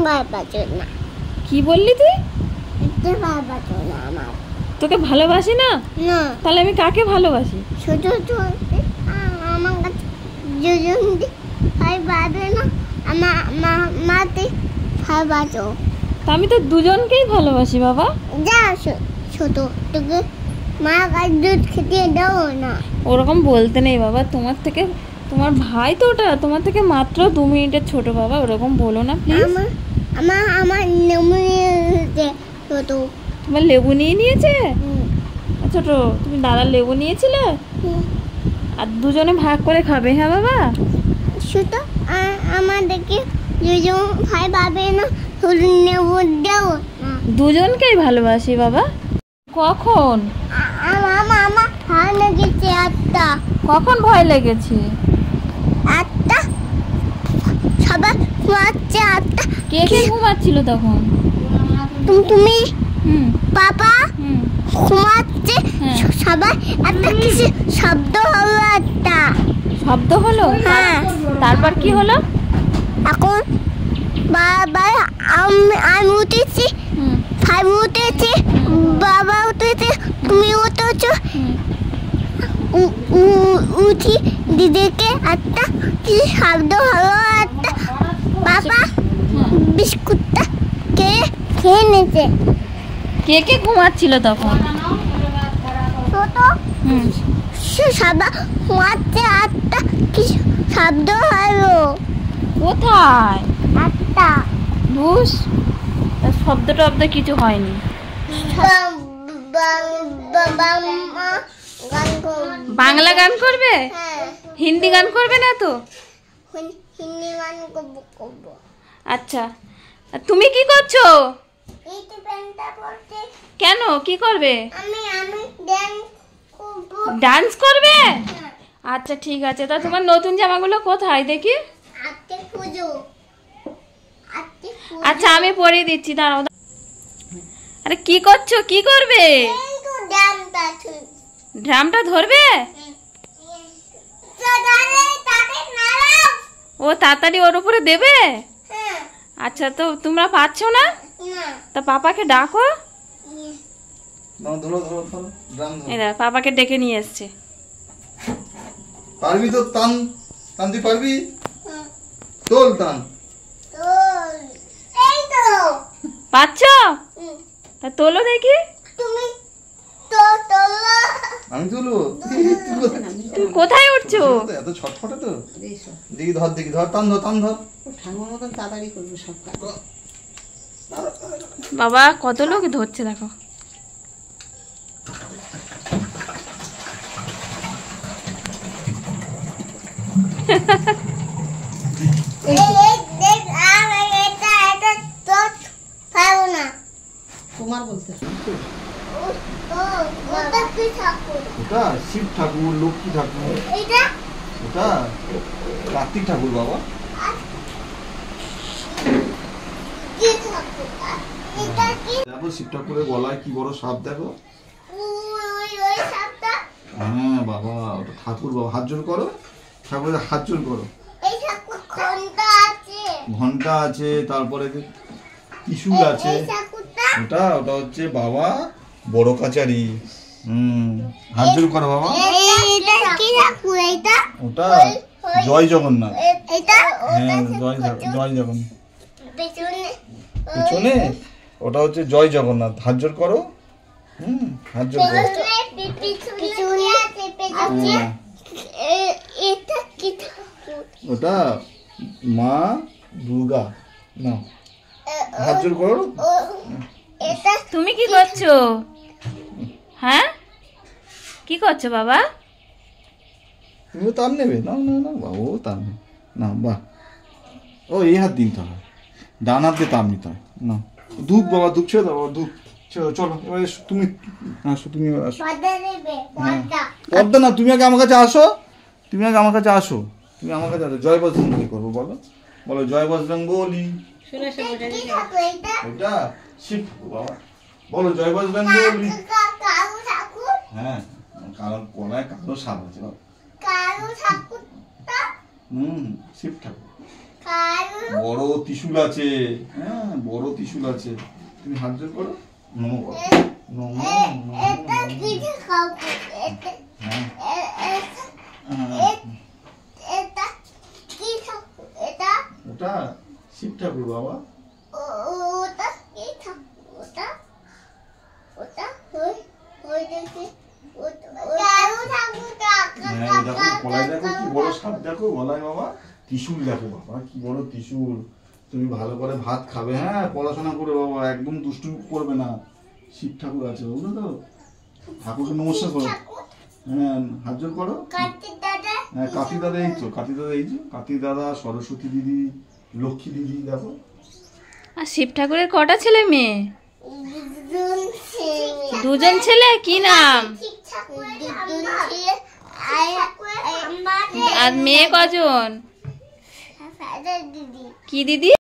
ভালোবাসো না। কি বললি তুই? ভালোবাসো না আমার। তোকে ভালোবাসি না? না। তাহলে আমি কাকে ভালোবাসি? শুধু আমার কাছে দুজন ভাই বাঁধে না, আমার মাতে ভালোবাসো। তা আমি তো দুজনকেই ভালোবাসি বাবা। যা ছোট, তোকে মা কাছে দুধ খেতে দাও না। ওরকম বলতে নেই বাবা, তোমার থেকে তোমার ভাই তো ওটা তোমার থেকে মাত্র 2 মিনিটের ছোট বাবা, ওরকম বলো না প্লিজ। আমার নেমু নিয়েছে ছোট। তোমার লেবু নিয়ে নিয়েছে? ছোট, তুমি দাদার লেবু নিয়েছিলে? আর দুজনে ভাগ করে খাবে, হ্যাঁ বাবা? ছোট আমাদেরকে দুজন ভাই পাবে না, শুধু নেবু দাও না। দুজনকেই ভালোবাসি বাবা। কখন? আমার ভয় লেগেছে 8টা। কখন ভয় লেগেছে? 8টা, সবাই ঘুমাচ্ছে 8টা। কে কে ঘুমাচ্ছিল তখন? তুমি হুম পাপা হুম ঘুমাচ্ছে, সবাই একটা কিছু শব্দ হলো, একটা শব্দ হলো। হ্যাঁ। তারপর কি হলো? এখন বাবা আমি উঠেছি, ভাই উঠেছে, বাবা উঠেছে, তুমি উঠেছো। উঠি দিদিকে একটা কি শব্দ হলো, একটা বাবা বিস্কুটটা খেয়ে নিয়েছে। কে কে ঘুমাচ্ছিল তখন? ছোট সবাই ঘুমাচ্ছে, একটা কি শব্দ হলো। কোথায়? একটা ধুস, শব্দ টব্দ কিছু হয়নি। বাংলা গান করবে? হিন্দি গান করবে না তো? হিন্দি গান করবো। আচ্ছা, তুমি কি করছো? এই তো প্যান্টটা পরতে। কেন, কি করবে? আমি ডান্স করবো। ডান্স করবে? আচ্ছা ঠিক আছে, তা তোমার নতুন জামাগুলো কোথায় দেখি? আজকে পুজো। আচ্ছা আমি পরিয়ে দিচ্ছি, দাঁড়াও। আরে কি করছো, কি করবে? এই তো ড্রামটা ড্রামটা ধরবে? ও তাড়াতাড়ি ওর উপরে দেবে? আচ্ছা, তো তোমরা পাচ্ছো না? তা পাপাকে ডাকো। এরা পাপাকে ডেকে নিয়ে এসছে। পারবি তো? টানতে পারবি? তোল টান। পাচ্ছো? তা তোলো দেখি। আমি তুলবো? তুমি কোথায় উঠছো? এত ছটফটে তো। দেখি ধর, টান ধর। ঠাকুর মতন তাড়াতাড়ি করবে সব কাজ। বাবা কত লোক ধরছে দেখো। তোমার বলতে ওটা শিব ঠাকুর, লক্ষ্মী ঠাকুর, ওটা কার্তিক ঠাকুর বাবা। দেখো শিব ঠাকুরের গলায় কি বড় সাপ, দেখো। হ্যাঁ বাবা, ওটা ঠাকুর বাবা। হাত জোর করো, ঠাকুরের হাত জোর করো। ঘন্টা আছে, তারপরে ত্রিশূল আছে। ওটা হচ্ছে বাবা বড় কাচারি। হাত জোর করো বাবা। ওটা জয় জগন্নাথ। হ্যাঁ, জয় জগন্নাথ। পেছনে ওটা হচ্ছে জয় জগন্নাথ। হাত জোর করো। হাত জোর করো। ওটা মা দুর্গা। না, হাত জোর করো। তুমি কি করছো? হ্যাঁ, কি করছো বাবা? তুমিও তার নেবে? না বাবা, ও তার নেবে না। বাহ, ও এই হাত দিতে হয়, ডান হাত দিয়ে তার নিতে হয় না। ধূপ বাবা, ধূপ ছেড়ে দাও, ধূপ চলো। এবার তুমি আসো, তুমি আসো। পদ্মা না, তুমি আগে আমার কাছে আসো। তুমি আমার কাছে আসো। জয় বজরং বলি করবো। বলো জয় বজরং বলি। ওটা শিব ঠাকুর বাবা। বলো জয় বজরং বলি। হ্যাঁ, কারণ কোনায় কালো সাপ আছে বাবা। শিব ঠাকুর। বড় ত্রিশূল আছে, হ্যাঁ বড় ত্রিশূল আছে। তুমি হাত জোর করো, নমো বলো, নমো নমো। এটা কিছু খাবো এটা এটা কি খাবো এটা ওটা শিব ঠাকুর বাবা। ওটা কি খাবো ওটা ওটা হই দেখি ওটা ঠাকুর হ্যাঁ দেখো গলায় দেখো কি বড় সাপ, দেখো গলায় বাবা ত্রিশূল, দেখো বাবা কি বড় ত্রিশূল। তুমি ভালো করে ভাত খাবে, হ্যাঁ পড়াশোনা করে বাবা, একদম দুষ্টু করবে না। শিব ঠাকুর আছে বুঝলো তো, ঠাকুরকে নমস্কার করো, হ্যাঁ হাত জোর করো। কাটি দাদা হ্যাঁ কাতি দাদা এই তো, কাতি দাদা এই যে, কাতি দাদা, সরস্বতী দিদি, লক্ষ্মী দিদি, দেখো। আর শিব ঠাকুরের কটা ছেলে মেয়ে? দুজন ছেলে, কি নাম? আর মেয়ে কজন? দিদি কি দিদি?